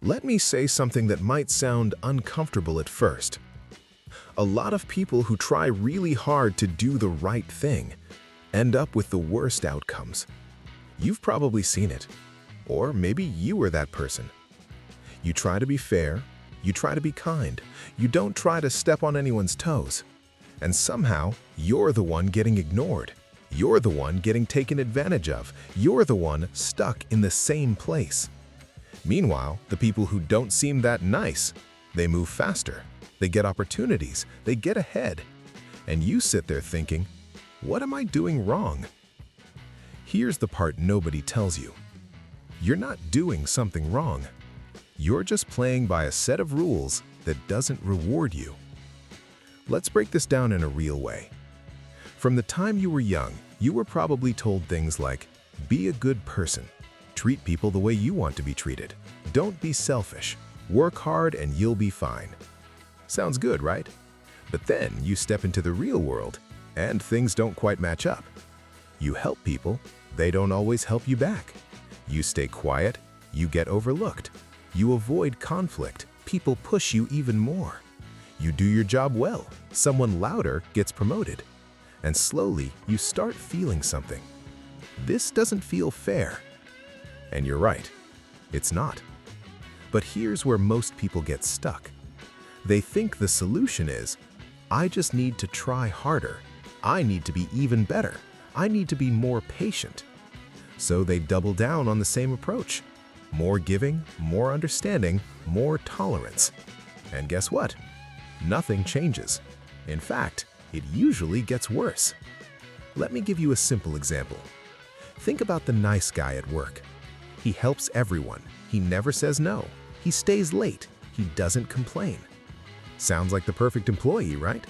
Let me say something that might sound uncomfortable at first. A lot of people who try really hard to do the right thing end up with the worst outcomes. You've probably seen it, or maybe you were that person. You try to be fair, you try to be kind, you don't try to step on anyone's toes, and somehow you're the one getting ignored. You're the one getting taken advantage of. You're the one stuck in the same place. Meanwhile, the people who don't seem that nice, they move faster, they get opportunities, they get ahead. And you sit there thinking, what am I doing wrong? Here's the part nobody tells you. You're not doing something wrong. You're just playing by a set of rules that doesn't reward you. Let's break this down in a real way. From the time you were young, you were probably told things like, be a good person, treat people the way you want to be treated, don't be selfish, work hard and you'll be fine. Sounds good, right? But then you step into the real world and things don't quite match up. You help people, they don't always help you back. You stay quiet, you get overlooked. You avoid conflict, people push you even more. You do your job well, someone louder gets promoted. And slowly, you start feeling something. This doesn't feel fair. And you're right, it's not. But here's where most people get stuck. They think the solution is, I just need to try harder. I need to be even better. I need to be more patient. So they double down on the same approach. More giving, more understanding, more tolerance. And guess what? Nothing changes. In fact, it usually gets worse. Let me give you a simple example. Think about the nice guy at work. He helps everyone. He never says no. He stays late. He doesn't complain. Sounds like the perfect employee, right?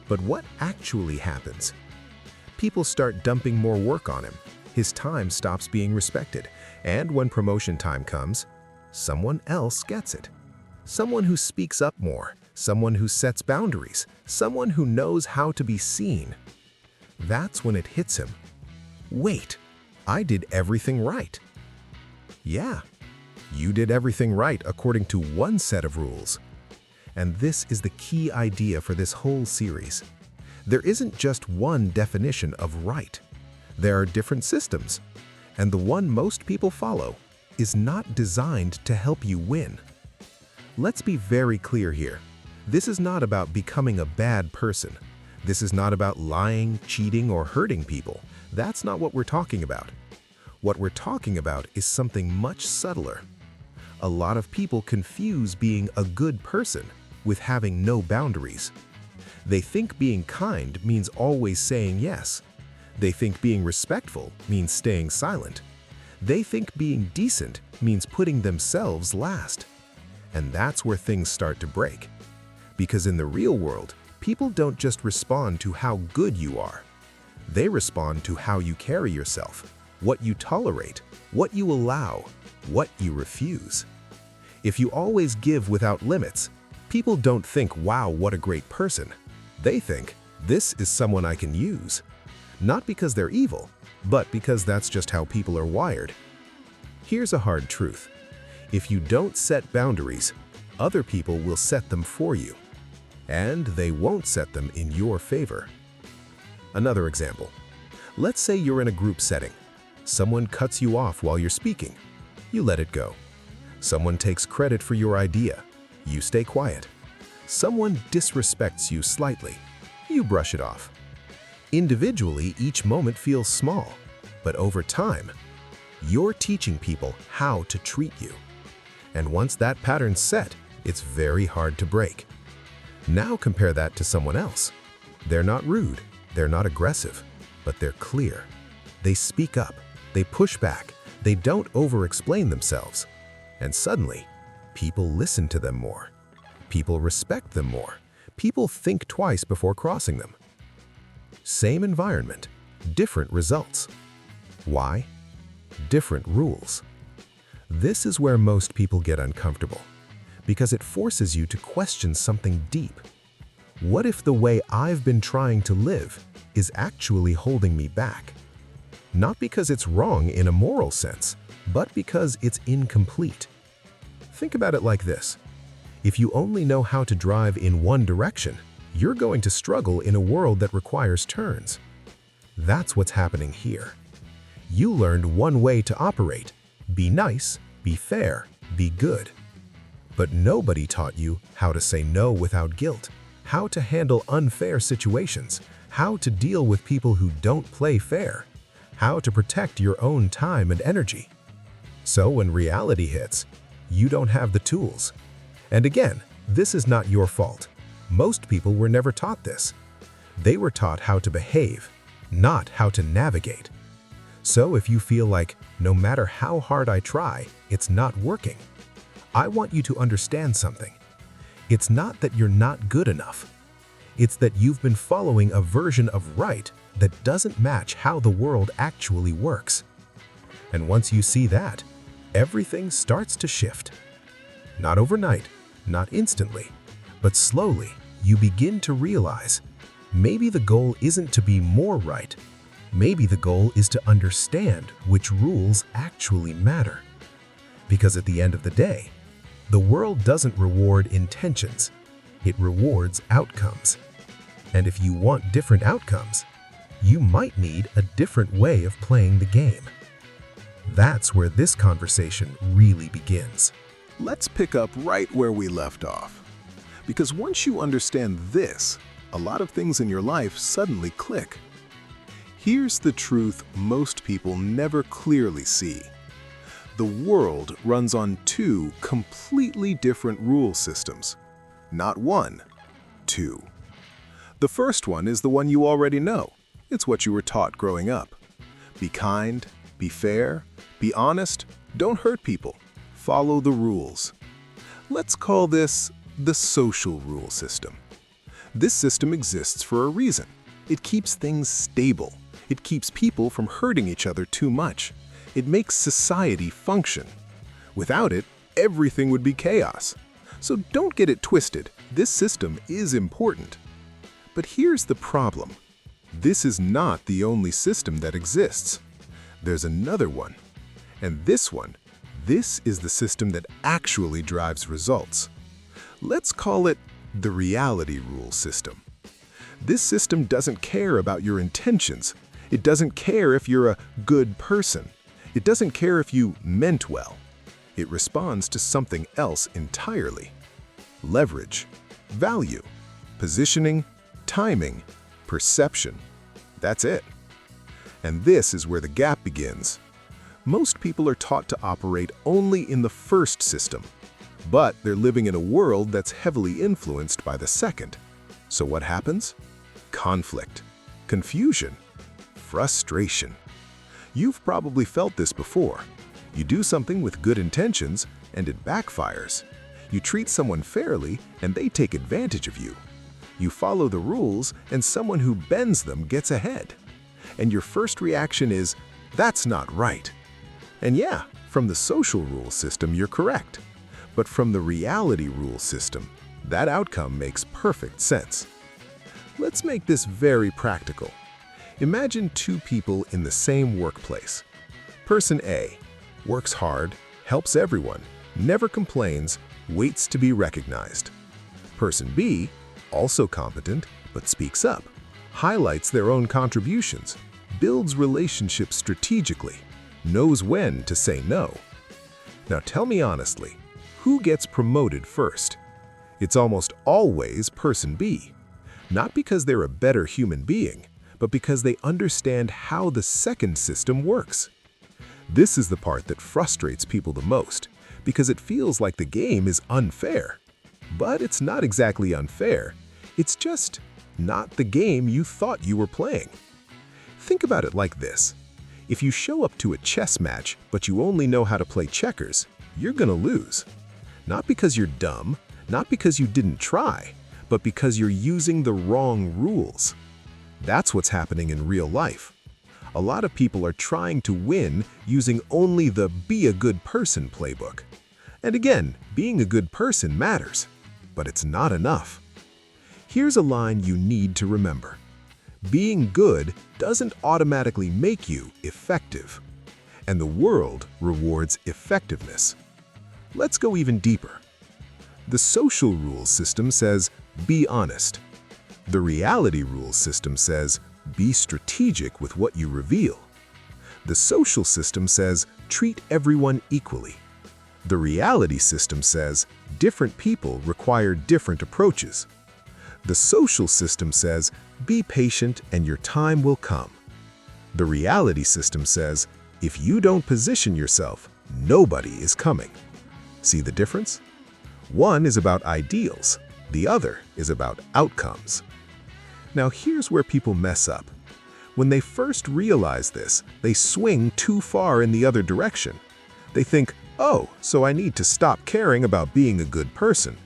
But what actually happens? People start dumping more work on him. His time stops being respected. And when promotion time comes, someone else gets it. Someone who speaks up more, someone who sets boundaries, someone who knows how to be seen. That's when it hits him. Wait, I did everything right. Yeah, you did everything right according to one set of rules. And this is the key idea for this whole series. There isn't just one definition of right. There are different systems, and the one most people follow is not designed to help you win. Let's be very clear here. This is not about becoming a bad person. This is not about lying, cheating, or hurting people. That's not what we're talking about. What we're talking about is something much subtler. A lot of people confuse being a good person with having no boundaries. They think being kind means always saying yes. They think being respectful means staying silent. They think being decent means putting themselves last. And that's where things start to break. Because in the real world, people don't just respond to how good you are. They respond to how you carry yourself, what you tolerate, what you allow, what you refuse. If you always give without limits, people don't think, wow, what a great person. They think, this is someone I can use. Not because they're evil, but because that's just how people are wired. Here's a hard truth. If you don't set boundaries, other people will set them for you. And they won't set them in your favor. Another example. Let's say you're in a group setting. Someone cuts you off while you're speaking. You let it go. Someone takes credit for your idea. You stay quiet. Someone disrespects you slightly. You brush it off. Individually, each moment feels small, but over time, you're teaching people how to treat you. And once that pattern's set, it's very hard to break. Now compare that to someone else. They're not rude, they're not aggressive, but they're clear. They speak up, they push back, they don't over-explain themselves. And suddenly, people listen to them more. People respect them more. People think twice before crossing them. Same environment, different results. Why? Different rules. This is where most people get uncomfortable, because it forces you to question something deep. What if the way I've been trying to live is actually holding me back? Not because it's wrong in a moral sense, but because it's incomplete. Think about it like this. If you only know how to drive in one direction, you're going to struggle in a world that requires turns. That's what's happening here. You learned one way to operate: be nice, be fair, be good. But nobody taught you how to say no without guilt, how to handle unfair situations, how to deal with people who don't play fair, how to protect your own time and energy. So when reality hits, you don't have the tools. And again, this is not your fault. Most people were never taught this. They were taught how to behave, not how to navigate. So if you feel like, no matter how hard I try, it's not working, I want you to understand something. It's not that you're not good enough. It's that you've been following a version of right that doesn't match how the world actually works. And once you see that, everything starts to shift. Not overnight, not instantly, but slowly you begin to realize maybe the goal isn't to be more right. Maybe the goal is to understand which rules actually matter. Because at the end of the day, the world doesn't reward intentions, it rewards outcomes. And if you want different outcomes, you might need a different way of playing the game. That's where this conversation really begins. Let's pick up right where we left off. Because once you understand this, a lot of things in your life suddenly click. Here's the truth most people never clearly see. The world runs on two completely different rule systems. Not one, two. The first one is the one you already know. It's what you were taught growing up. Be kind, be fair, be honest, don't hurt people, follow the rules. Let's call this the social rule system. This system exists for a reason. It keeps things stable. It keeps people from hurting each other too much. It makes society function. Without it, everything would be chaos. So don't get it twisted. This system is important. But here's the problem. This is not the only system that exists. There's another one. And this is the system that actually drives results. Let's call it the reality rule system. This system doesn't care about your intentions. It doesn't care if you're a good person. It doesn't care if you meant well. It responds to something else entirely. Leverage, value, positioning, timing, perception. That's it. And this is where the gap begins. Most people are taught to operate only in the first system, but they're living in a world that's heavily influenced by the second. So what happens? Conflict, confusion, frustration. You've probably felt this before. You do something with good intentions, and it backfires. You treat someone fairly, and they take advantage of you. You follow the rules, and someone who bends them gets ahead. And your first reaction is, that's not right. And yeah, from the social rule system, you're correct. But from the reality rule system, that outcome makes perfect sense. Let's make this very practical. Imagine two people in the same workplace. Person A works hard, helps everyone, never complains, waits to be recognized. Person B, also competent, but speaks up, highlights their own contributions, builds relationships strategically, knows when to say no. Now tell me honestly, who gets promoted first? It's almost always person B. Not because they're a better human being, but because they understand how the second system works. This is the part that frustrates people the most, because it feels like the game is unfair. But it's not exactly unfair. It's just not the game you thought you were playing. Think about it like this. If you show up to a chess match, but you only know how to play checkers, you're gonna lose. Not because you're dumb, not because you didn't try, but because you're using the wrong rules. That's what's happening in real life. A lot of people are trying to win using only the be a good person playbook. And again, being a good person matters, but it's not enough. Here's a line you need to remember. Being good doesn't automatically make you effective. And the world rewards effectiveness. Let's go even deeper. The social rules system says, be honest. The reality rules system says, be strategic with what you reveal. The social system says, treat everyone equally. The reality system says, different people require different approaches. The social system says, be patient and your time will come. The reality system says, if you don't position yourself, nobody is coming. See the difference? One is about ideals, the other is about outcomes. Now here's where people mess up. When they first realize this, they swing too far in the other direction. They think, oh, so I need to stop caring about being a good person.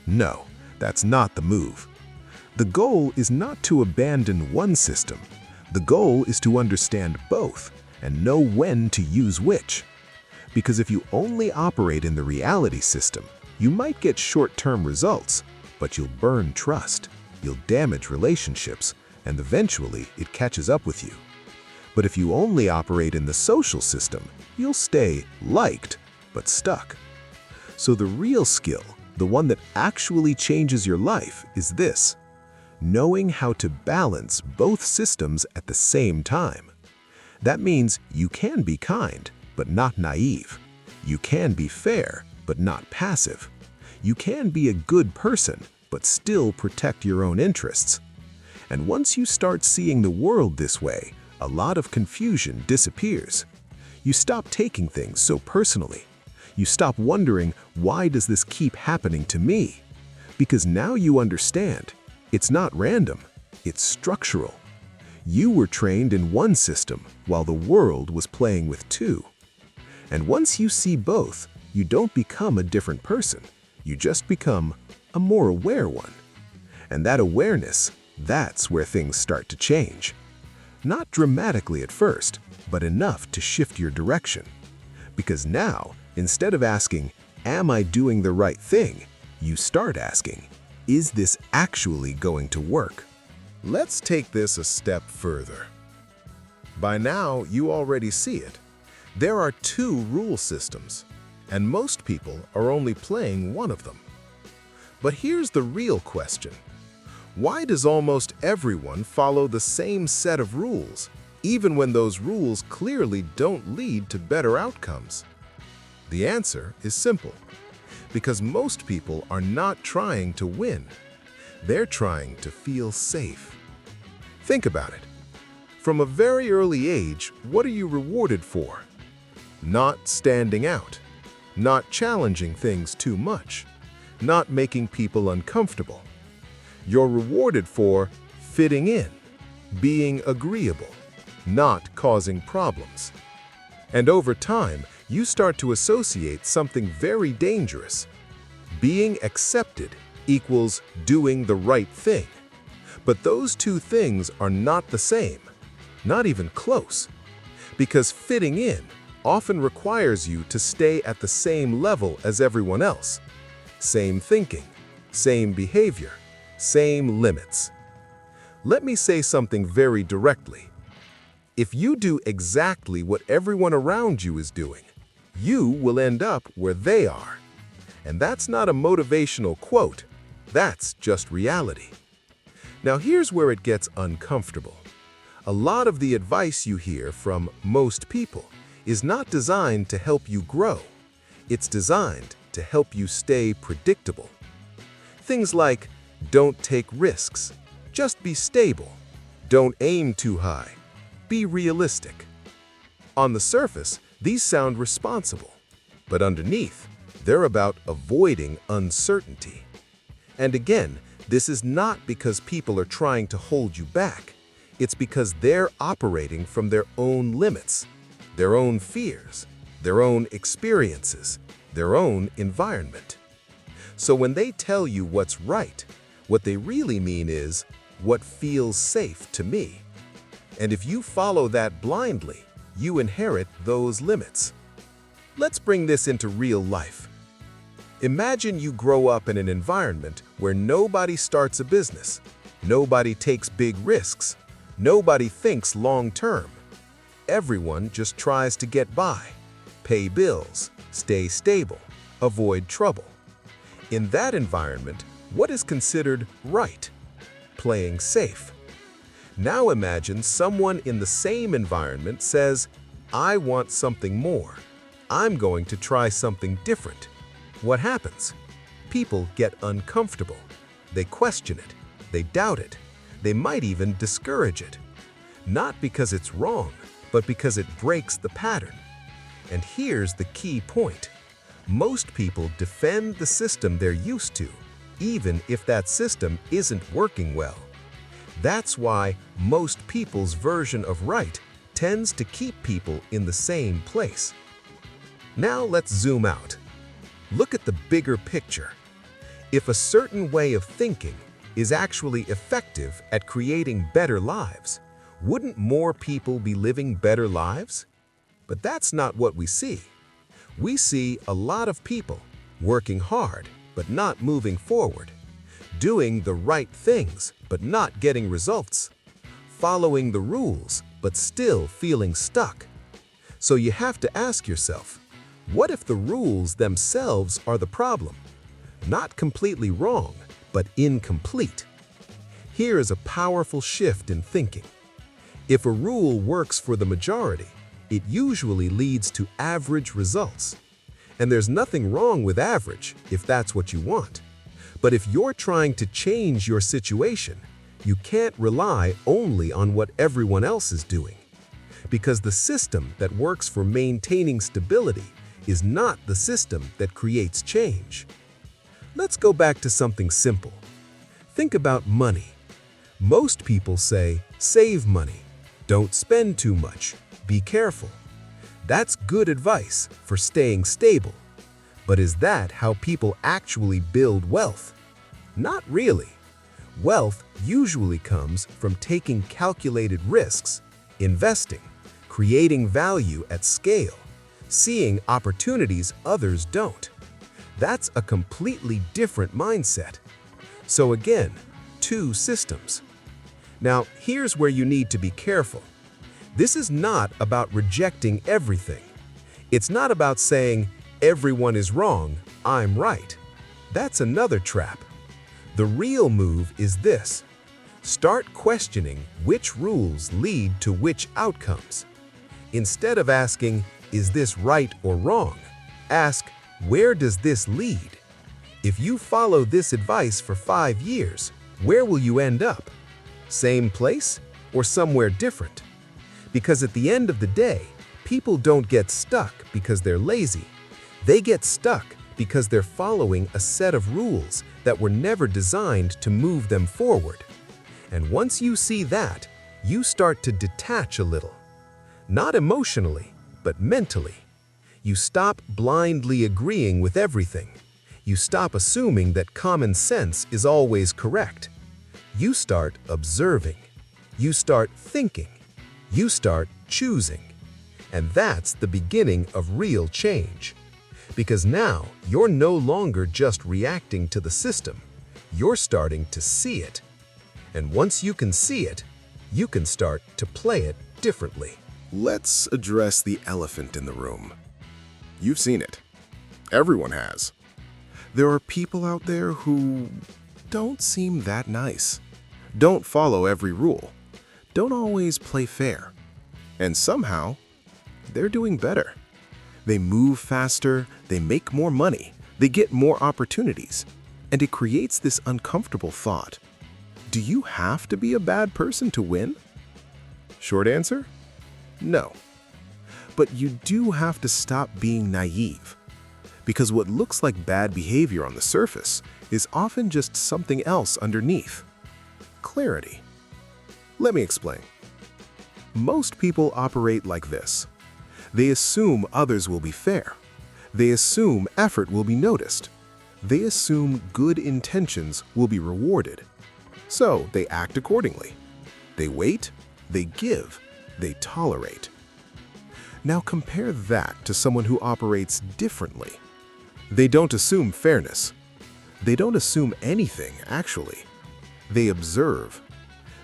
No, that's not the move. The goal is not to abandon one system. The goal is to understand both and know when to use which. Because if you only operate in the reality system, you might get short-term results, but you'll burn trust, you'll damage relationships, and eventually it catches up with you. But if you only operate in the social system, you'll stay liked, but stuck. So the real skill, the one that actually changes your life, is this: knowing how to balance both systems at the same time. That means you can be kind, but not naive. You can be fair, but not passive. You can be a good person, but still protect your own interests. And once you start seeing the world this way, a lot of confusion disappears. You stop taking things so personally. You stop wondering, why does this keep happening to me? Because now you understand. It's not random, it's structural. You were trained in one system while the world was playing with two. And once you see both, you don't become a different person. You just become a more aware one. And that awareness, that's where things start to change. Not dramatically at first, but enough to shift your direction. Because now, instead of asking, am I doing the right thing? You start asking, is this actually going to work? Let's take this a step further. By now, you already see it. There are two rule systems, and most people are only playing one of them. But here's the real question. Why does almost everyone follow the same set of rules, even when those rules clearly don't lead to better outcomes? The answer is simple. Because most people are not trying to win. They're trying to feel safe. Think about it. From a very early age, what are you rewarded for? Not standing out, not challenging things too much, not making people uncomfortable. You're rewarded for fitting in, being agreeable, not causing problems. And over time, you start to associate something very dangerous. Being accepted equals doing the right thing. But those two things are not the same, not even close. Because fitting in often requires you to stay at the same level as everyone else. Same thinking, same behavior, same limits. Let me say something very directly. If you do exactly what everyone around you is doing, you will end up where they are. And that's not a motivational quote, that's just reality. Now here's where it gets uncomfortable. A lot of the advice you hear from most people is not designed to help you grow. It's designed to help you stay predictable. Things like, don't take risks, just be stable. Don't aim too high, be realistic. On the surface, these sound responsible, but underneath, they're about avoiding uncertainty. And again, this is not because people are trying to hold you back. It's because they're operating from their own limits, their own fears, their own experiences, their own environment. So when they tell you what's right, what they really mean is, what feels safe to me. And if you follow that blindly, you inherit those limits. Let's bring this into real life. Imagine you grow up in an environment where nobody starts a business, nobody takes big risks, nobody thinks long-term. Everyone just tries to get by, pay bills, stay stable, avoid trouble. In that environment, what is considered right? Playing safe. Now imagine someone in the same environment says, I want something more. I'm going to try something different. What happens? People get uncomfortable. They question it. They doubt it. They might even discourage it. Not because it's wrong, but because it breaks the pattern. And here's the key point. Most people defend the system they're used to, even if that system isn't working well. That's why most people's version of right tends to keep people in the same place. Now let's zoom out. Look at the bigger picture. If a certain way of thinking is actually effective at creating better lives, wouldn't more people be living better lives? But that's not what we see. We see a lot of people working hard but not moving forward, doing the right things but not getting results, following the rules but still feeling stuck. So you have to ask yourself, what if the rules themselves are the problem? Not completely wrong, but incomplete. Here is a powerful shift in thinking. If a rule works for the majority, it usually leads to average results. And there's nothing wrong with average if that's what you want. But if you're trying to change your situation, you can't rely only on what everyone else is doing. Because the system that works for maintaining stability is not the system that creates change. Let's go back to something simple. Think about money. Most people say, save money, don't spend too much, be careful. That's good advice for staying stable. But is that how people actually build wealth? Not really. Wealth usually comes from taking calculated risks, investing, creating value at scale, seeing opportunities others don't. That's a completely different mindset. So again, two systems. Now, here's where you need to be careful. This is not about rejecting everything. It's not about saying, everyone is wrong, I'm right. That's another trap. The real move is this. Start questioning which rules lead to which outcomes. Instead of asking, is this right or wrong? Ask, where does this lead? If you follow this advice for 5 years, where will you end up? Same place or somewhere different? Because at the end of the day, people don't get stuck because they're lazy. They get stuck because they're following a set of rules that were never designed to move them forward. And once you see that, you start to detach a little. Not emotionally, but mentally. You stop blindly agreeing with everything. You stop assuming that common sense is always correct. You start observing. You start thinking. You start choosing. And that's the beginning of real change. Because now you're no longer just reacting to the system. You're starting to see it. And once you can see it, you can start to play it differently. Let's address the elephant in the room. You've seen it. Everyone has. There are people out there who don't seem that nice, don't follow every rule, don't always play fair. And somehow, they're doing better. They move faster, they make more money, they get more opportunities. And it creates this uncomfortable thought. Do you have to be a bad person to win? Short answer? No. But you do have to stop being naive. Because what looks like bad behavior on the surface is often just something else underneath. Clarity. Let me explain. Most people operate like this. They assume others will be fair. They assume effort will be noticed. They assume good intentions will be rewarded. So they act accordingly. They wait, they give, they tolerate. Now compare that to someone who operates differently. They don't assume fairness. They don't assume anything, actually. They observe.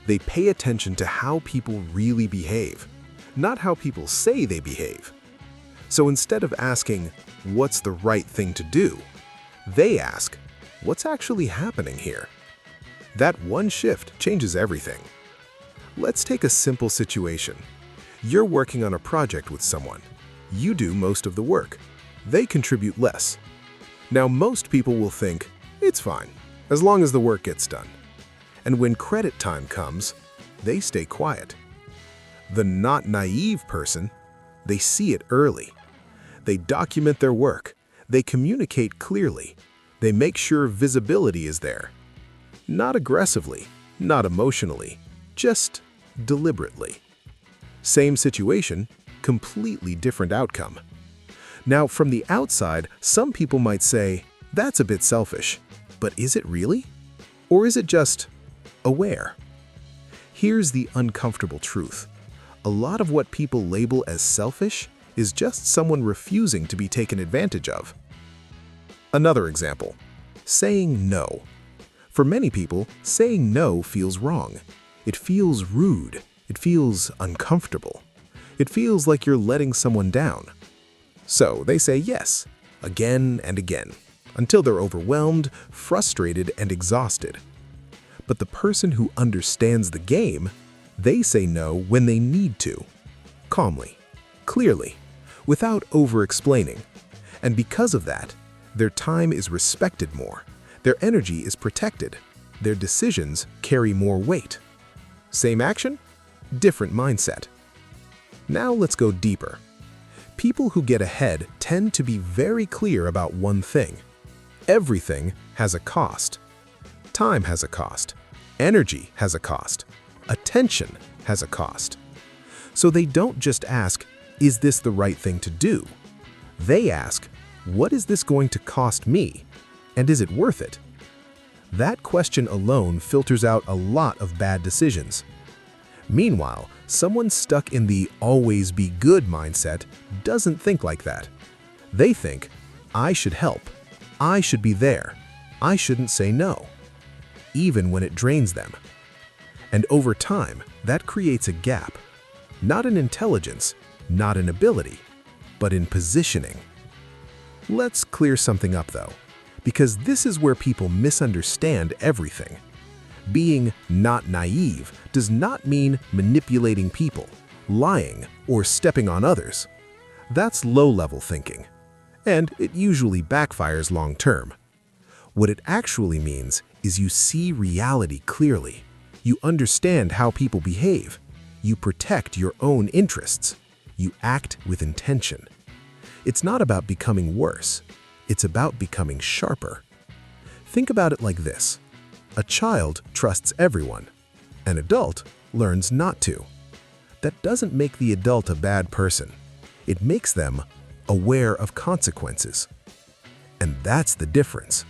They pay attention to how people really behave, not how people say they behave. So instead of asking, what's the right thing to do, they ask, what's actually happening here? That one shift changes everything. Let's take a simple situation. You're working on a project with someone. You do most of the work. They contribute less. Now, most people will think, it's fine, as long as the work gets done. And when credit time comes, they stay quiet. The not naive person, they see it early. They document their work. They communicate clearly. They make sure visibility is there. Not aggressively, not emotionally, just deliberately. Same situation, completely different outcome. Now, from the outside, some people might say, that's a bit selfish. But is it really? Or is it just aware? Here's the uncomfortable truth. A lot of what people label as selfish is just someone refusing to be taken advantage of. Another example, saying no. For many people, saying no feels wrong. It feels rude. It feels uncomfortable. It feels like you're letting someone down. So they say yes, again and again, until they're overwhelmed, frustrated, and exhausted. But the person who understands the game, they say no when they need to, calmly, clearly, without over-explaining. And because of that, their time is respected more, their energy is protected, their decisions carry more weight. Same action, different mindset. Now let's go deeper. People who get ahead tend to be very clear about one thing. Everything has a cost. Time has a cost. Energy has a cost. Attention has a cost. So they don't just ask, is this the right thing to do? They ask, what is this going to cost me? And is it worth it? That question alone filters out a lot of bad decisions. Meanwhile, someone stuck in the always be good mindset doesn't think like that. They think, I should help. I should be there. I shouldn't say no, even when it drains them. And over time, that creates a gap, not in intelligence, not in ability, but in positioning. Let's clear something up though, because this is where people misunderstand everything. Being not naive does not mean manipulating people, lying, or stepping on others. That's low-level thinking, and it usually backfires long-term. What it actually means is you see reality clearly. You understand how people behave. You protect your own interests. You act with intention. It's not about becoming worse. It's about becoming sharper. Think about it like this. A child trusts everyone. An adult learns not to. That doesn't make the adult a bad person. It makes them aware of consequences. And that's the difference.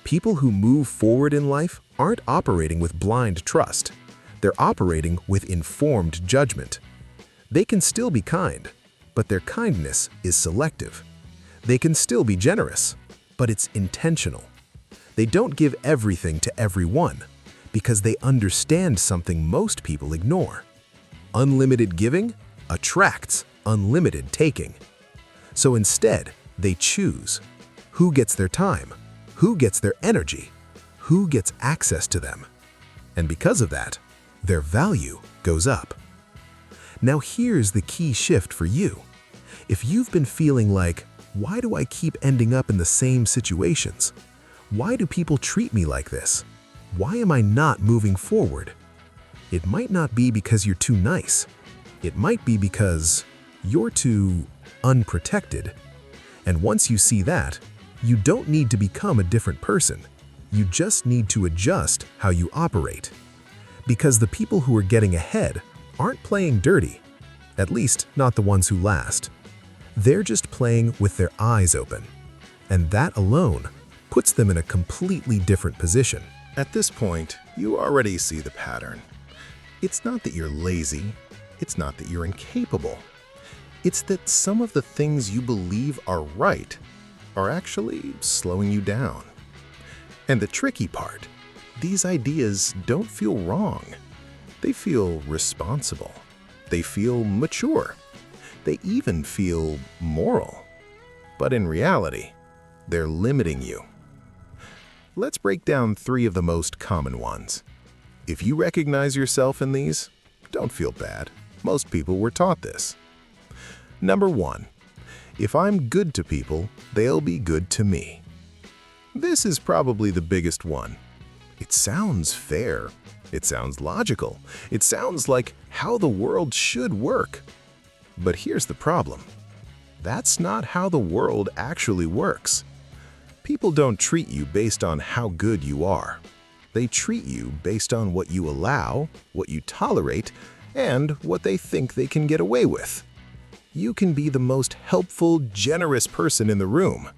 People who move forward in life aren't operating with blind trust. They're operating with informed judgment. They can still be kind, but their kindness is selective. They can still be generous, but it's intentional. They don't give everything to everyone because they understand something most people ignore. Unlimited giving attracts unlimited taking. So instead, they choose who gets their time, who gets their energy, who gets access to them. And because of that, their value goes up. Now here's the key shift for you. If you've been feeling like, why do I keep ending up in the same situations? Why do people treat me like this? Why am I not moving forward? It might not be because you're too nice. It might be because you're too unprotected. And once you see that, you don't need to become a different person. You just need to adjust how you operate. Because the people who are getting ahead aren't playing dirty, at least not the ones who last. They're just playing with their eyes open. And that alone puts them in a completely different position. At this point, you already see the pattern. It's not that you're lazy. It's not that you're incapable. It's that some of the things you believe are right are actually slowing you down. And the tricky part, these ideas don't feel wrong. They feel responsible. They feel mature. They even feel moral. But in reality, they're limiting you. Let's break down 3 of the most common ones. If you recognize yourself in these, don't feel bad. Most people were taught this. Number 1. If I'm good to people, they'll be good to me. This is probably the biggest one. It sounds fair. It sounds logical. It sounds like how the world should work. But here's the problem. That's not how the world actually works. People don't treat you based on how good you are. They treat you based on what you allow, what you tolerate, and what they think they can get away with. You can be the most helpful, generous person in the room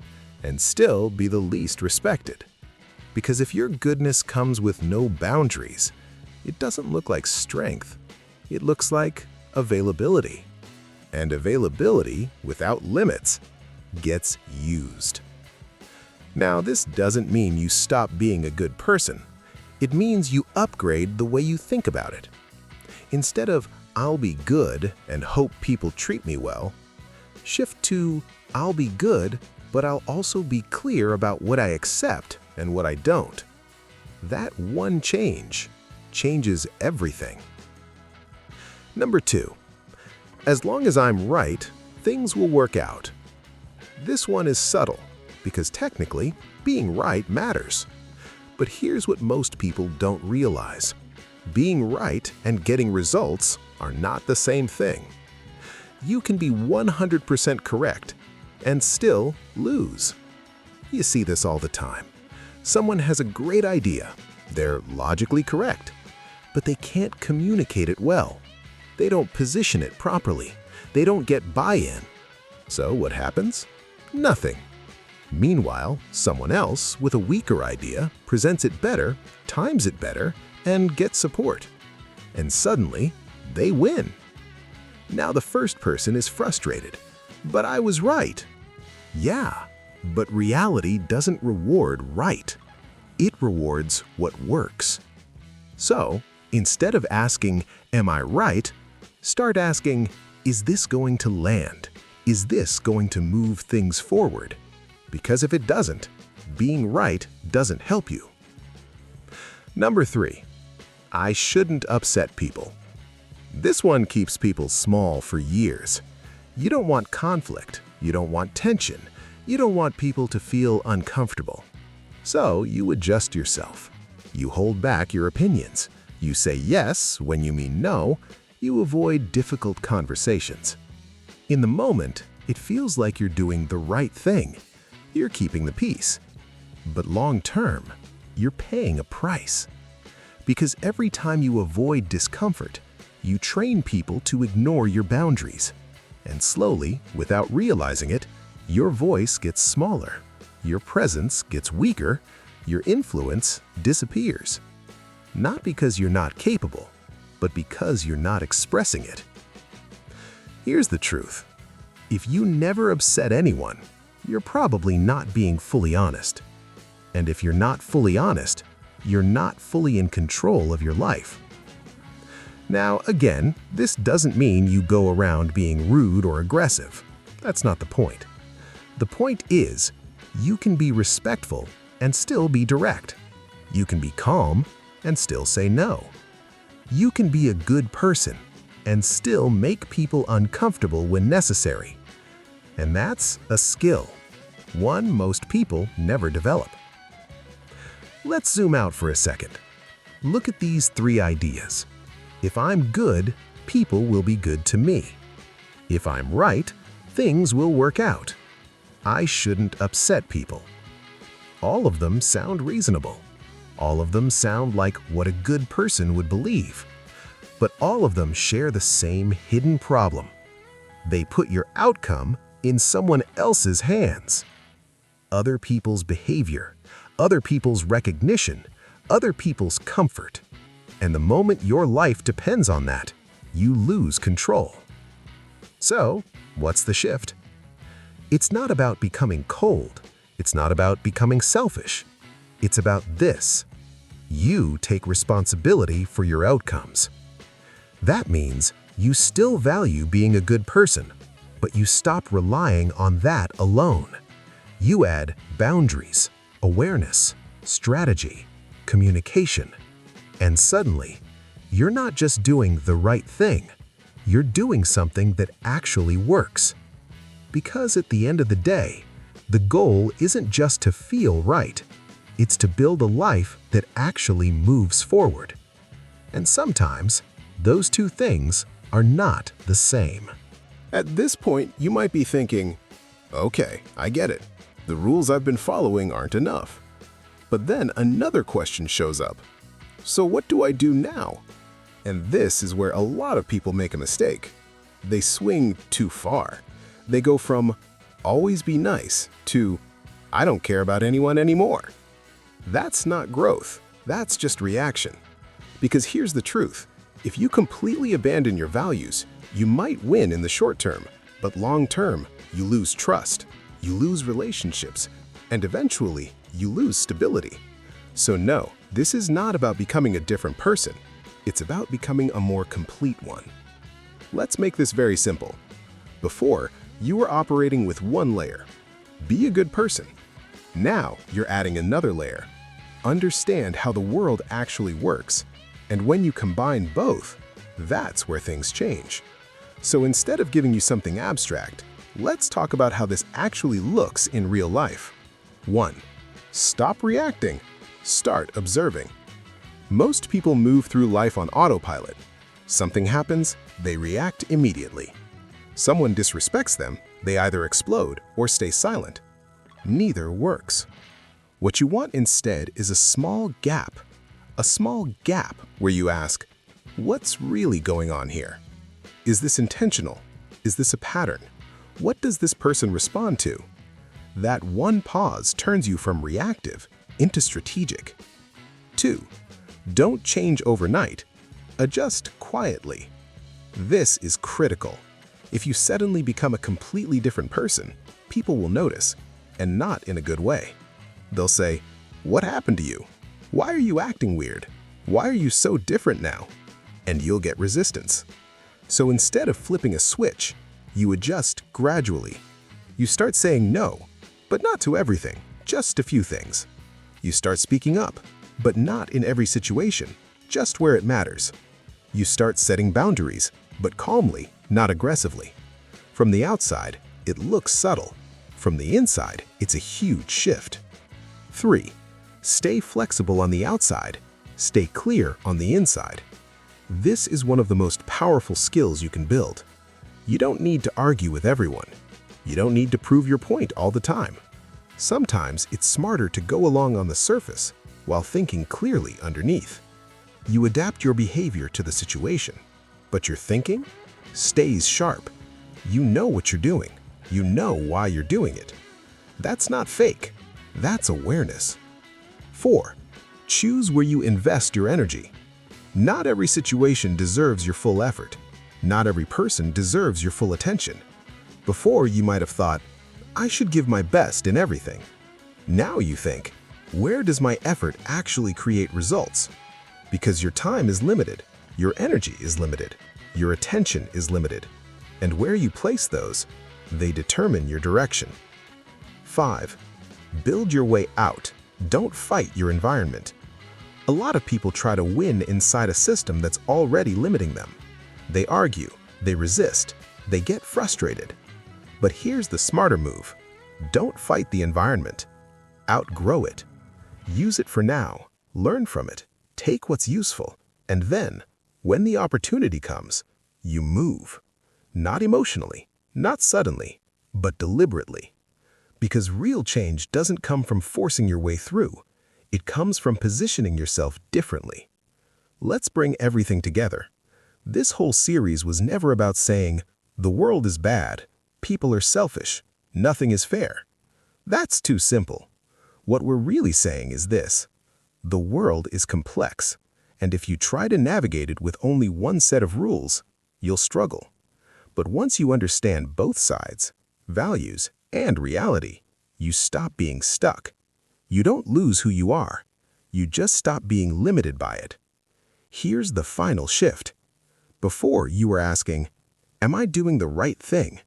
and still be the least respected. Because if your goodness comes with no boundaries, it doesn't look like strength. It looks like availability. And availability, without limits, gets used. Now, this doesn't mean you stop being a good person. It means you upgrade the way you think about it. Instead of, "I'll be good and hope people treat me well," shift to, "I'll be good, but I'll also be clear about what I accept and what I don't." That one change changes everything. Number 2. As long as I'm right, things will work out. This one is subtle, because technically, being right matters. But here's what most people don't realize. Being right and getting results are not the same thing. You can be 100% correct and still lose. You see this all the time. Someone has a great idea. They're logically correct, but they can't communicate it well. They don't position it properly. They don't get buy-in. So what happens? Nothing. Meanwhile, someone else with a weaker idea presents it better, times it better, and gets support. And suddenly, they win. Now the first person is frustrated. "But I was right." Yeah, but reality doesn't reward right. It rewards what works. So, instead of asking, "Am I right?" start asking, "Is this going to land? Is this going to move things forward?" Because if it doesn't, being right doesn't help you. Number 3. I shouldn't upset people. This one keeps people small for years. You don't want conflict. You don't want tension. You don't want people to feel uncomfortable. So you adjust yourself. You hold back your opinions. You say yes when you mean no. You avoid difficult conversations. In the moment, it feels like you're doing the right thing. You're keeping the peace. But long term, you're paying a price. Because every time you avoid discomfort, you train people to ignore your boundaries. And slowly, without realizing it, your voice gets smaller, your presence gets weaker, your influence disappears. Not because you're not capable, but because you're not expressing it. Here's the truth. If you never upset anyone, you're probably not being fully honest. And if you're not fully honest, you're not fully in control of your life. Now, again, this doesn't mean you go around being rude or aggressive. That's not the point. The point is, you can be respectful and still be direct. You can be calm and still say no. You can be a good person and still make people uncomfortable when necessary. And that's a skill, one most people never develop. Let's zoom out for a second. Look at these 3 ideas. If I'm good, people will be good to me. If I'm right, things will work out. I shouldn't upset people. All of them sound reasonable. All of them sound like what a good person would believe. But all of them share the same hidden problem. They put your outcome in someone else's hands. Other people's behavior, other people's recognition, other people's comfort. And the moment your life depends on that, you lose control. So, what's the shift? It's not about becoming cold. It's not about becoming selfish. It's about this. You take responsibility for your outcomes. That means you still value being a good person, But you stop relying on that alone. You add boundaries, awareness, strategy, communication, and suddenly, you're not just doing the right thing, you're doing something that actually works. Because at the end of the day, the goal isn't just to feel right, it's to build a life that actually moves forward. And sometimes, those two things are not the same. At this point, you might be thinking, okay, I get it. The rules I've been following aren't enough. But then another question shows up. So what do I do now? And this is where a lot of people make a mistake. They swing too far. They go from always be nice to I don't care about anyone anymore. That's not growth. That's just reaction. Because here's the truth. If you completely abandon your values, you might win in the short term, but long term, you lose trust, you lose relationships, and eventually, you lose stability. So no, this is not about becoming a different person. It's about becoming a more complete one. Let's make this very simple. Before, you were operating with one layer. Be a good person. Now, you're adding another layer. Understand how the world actually works. And when you combine both, that's where things change. So instead of giving you something abstract, let's talk about how this actually looks in real life. 1. Stop reacting. Start observing. Most people move through life on autopilot. Something happens, they react immediately. Someone disrespects them, they either explode or stay silent. Neither works. What you want instead is a small gap where you ask, what's really going on here? Is this intentional? Is this a pattern? What does this person respond to? That one pause turns you from reactive into strategic. 2. Don't change overnight. Adjust quietly. This is critical. If you suddenly become a completely different person, people will notice, and not in a good way. They'll say, "What happened to you? Why are you acting weird? Why are you so different now?" And you'll get resistance. So instead of flipping a switch, you adjust gradually. You start saying no, but not to everything, just a few things. You start speaking up, but not in every situation, just where it matters. You start setting boundaries, but calmly, not aggressively. From the outside, it looks subtle. From the inside, it's a huge shift. 3. Stay flexible on the outside. Stay clear on the inside. This is one of the most powerful skills you can build. You don't need to argue with everyone. You don't need to prove your point all the time. Sometimes it's smarter to go along on the surface while thinking clearly underneath. You adapt your behavior to the situation, but your thinking stays sharp. You know what you're doing. You know why you're doing it. That's not fake. That's awareness. 4. Choose where you invest your energy. Not every situation deserves your full effort. Not every person deserves your full attention. Before, you might have thought, I should give my best in everything. Now you think, where does my effort actually create results? Because your time is limited, your energy is limited, your attention is limited. And where you place those, they determine your direction. 5. Build your way out. Don't fight your environment. A lot of people try to win inside a system that's already limiting them. They argue, they resist, they get frustrated. But here's the smarter move. Don't fight the environment. Outgrow it. Use it for now. Learn from it. Take what's useful. And then, when the opportunity comes, you move. Not emotionally, not suddenly, but deliberately. Because real change doesn't come from forcing your way through. It comes from positioning yourself differently. Let's bring everything together. This whole series was never about saying, the world is bad, people are selfish, nothing is fair. That's too simple. What we're really saying is this: the world is complex, and if you try to navigate it with only one set of rules, you'll struggle. But once you understand both sides, values, and reality, you stop being stuck. You don't lose who you are. You just stop being limited by it. Here's the final shift. Before, you were asking, am I doing the right thing?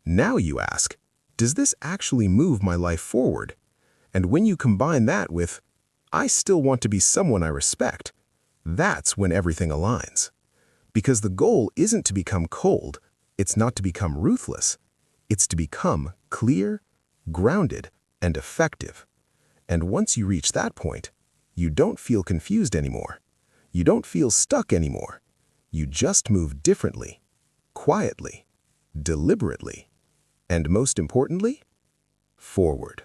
Now you ask, does this actually move my life forward? And when you combine that with, I still want to be someone I respect, that's when everything aligns. Because the goal isn't to become cold, it's not to become ruthless, it's to become clear, grounded, and effective. And once you reach that point, you don't feel confused anymore. You don't feel stuck anymore. You just move differently, quietly, deliberately, and most importantly, forward.